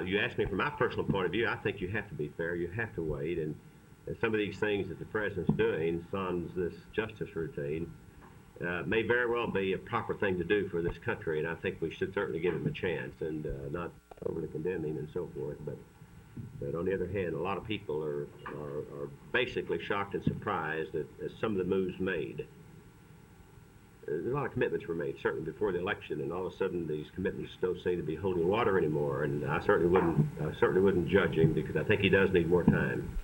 You asked me from my personal point of view, I think you have to be fair. You have to wait. And some of these things that the president's doing, sans this justice routine, may very well be a proper thing to do for this country. And I think we should certainly give him a chance and not overly condemn him and so forth. But on the other hand, a lot of people are basically shocked and surprised at some of the moves made. There's a lot of commitments were made, certainly before the election, and all of a sudden these commitments don't seem to be holding water anymore. And I certainly wouldn't judge him, because I think he does need more time.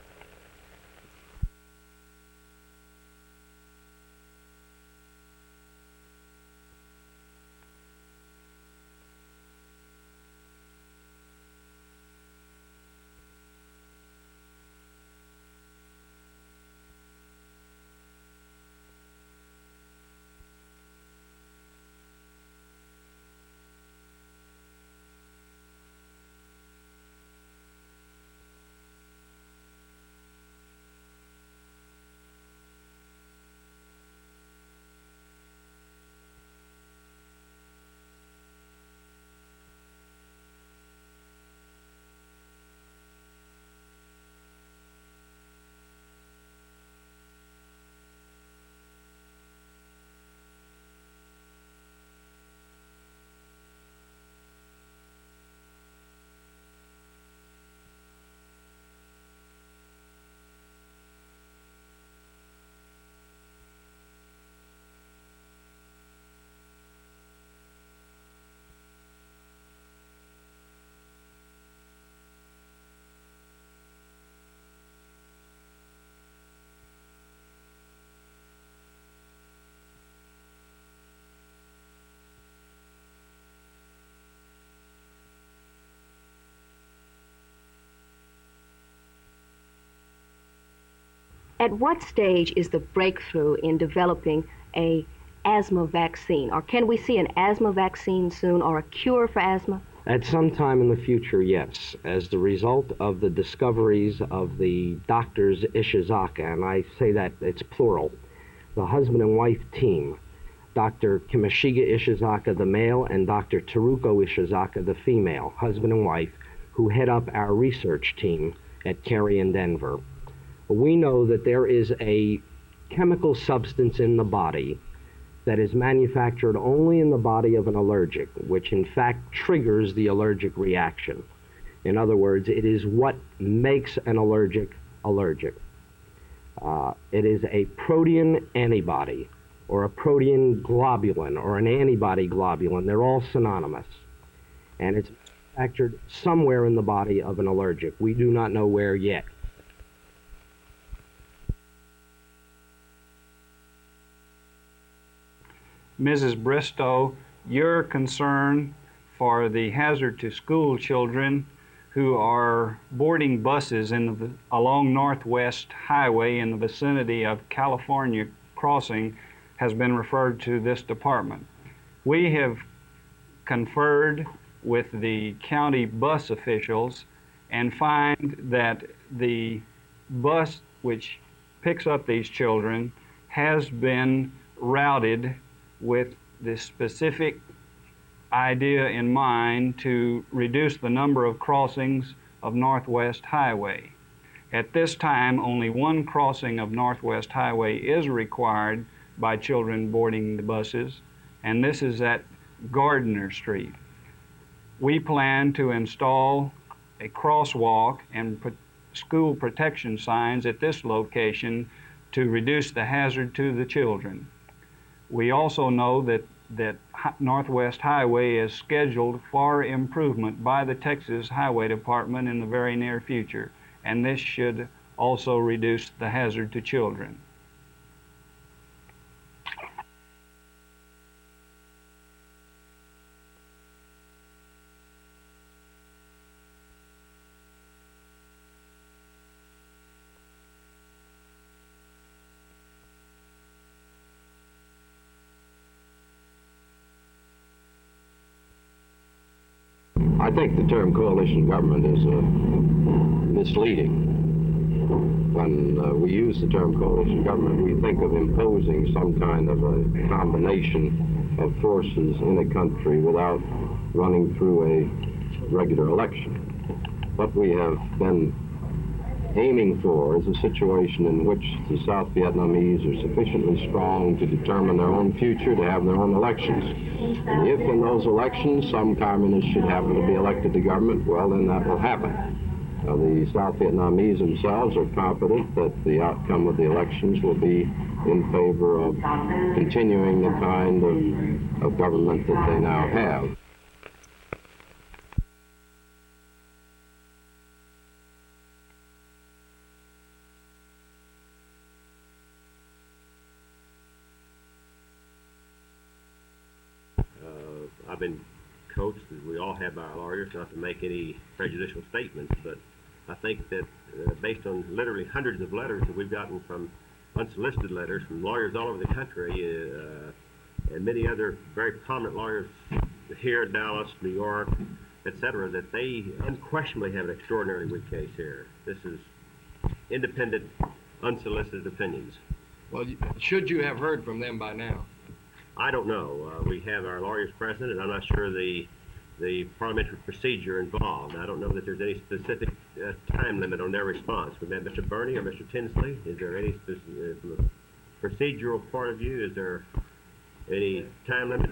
At what stage is the breakthrough in developing a asthma vaccine? Or can we see an asthma vaccine soon, or a cure for asthma? At some time in the future, yes. As the result of the discoveries of the doctors Ishizaka, and I say that it's plural, the husband and wife team, Dr. Kimishiga Ishizaka, the male, and Dr. Teruko Ishizaka, the female, husband and wife, who head up our research team at Cary in Denver. We know that there is a chemical substance in the body that is manufactured only in the body of an allergic, which in fact triggers the allergic reaction. In other words, it is what makes an allergic allergic. It is a protein antibody, or a protein globulin, or an antibody globulin. They're all synonymous. And it's manufactured somewhere in the body of an allergic. We do not know where yet. Mrs. Bristow, your concern for the hazard to school children who are boarding buses along Northwest Highway in the vicinity of California Crossing has been referred to this department. We have conferred with the county bus officials and find that the bus which picks up these children has been routed with the specific idea in mind to reduce the number of crossings of Northwest Highway. At this time, only one crossing of Northwest Highway is required by children boarding the buses, and this is at Gardner Street. We plan to install a crosswalk and put school protection signs at this location to reduce the hazard to the children. We also know that Northwest Highway is scheduled for improvement by the Texas Highway Department in the very near future, and this should also reduce the hazard to children. I think the term coalition government is misleading. When we use the term coalition government, we think of imposing some kind of a combination of forces in a country without running through a regular election. what we have been aiming for is a situation in which the South Vietnamese are sufficiently strong to determine their own future, to have their own elections. And if in those elections some communists should happen to be elected to government, well, then that will happen. The South Vietnamese themselves are confident that the outcome of the elections will be in favor of continuing the kind of government that they now have. I've been coached, as we all have by our lawyers, not to make any prejudicial statements, but I think that based on literally hundreds of letters that we've gotten from unsolicited letters from lawyers all over the country, and many other very prominent lawyers here in Dallas, New York, etc., that they unquestionably have an extraordinarily weak case here. This is independent, unsolicited opinions. Well, should you have heard from them by now? I don't know. We have our lawyers present, and I'm not sure the parliamentary procedure involved. I don't know that there's any specific time limit on their response. We met Mr. Burney or Mr. Tinsley. Is there any from a procedural point of view? Is there any time limit?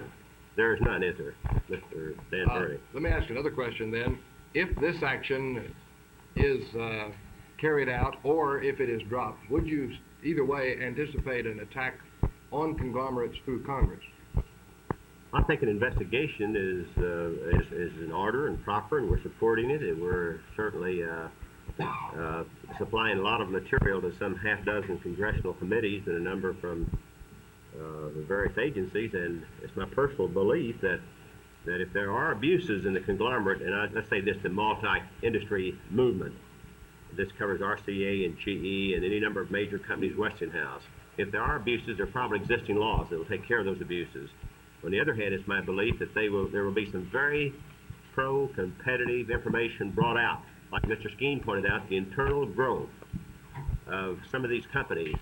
There is none, is there, Mr. Dan Burney? Let me ask another question then. If this action is carried out, or if it is dropped, would you either way anticipate an attack on conglomerates through Congress? I think an investigation is in order and proper, and we're supporting it, and we're certainly supplying a lot of material to some half dozen congressional committees and a number from the various agencies. And it's my personal belief that if there are abuses in the conglomerate, and let's say this, the multi-industry movement, this covers RCA and GE and any number of major companies, Westinghouse. If there are abuses, there are probably existing laws that will take care of those abuses. On the other hand, it's my belief that there will be some very pro-competitive information brought out. Like Mr. Skeen pointed out, the internal growth of some of these companies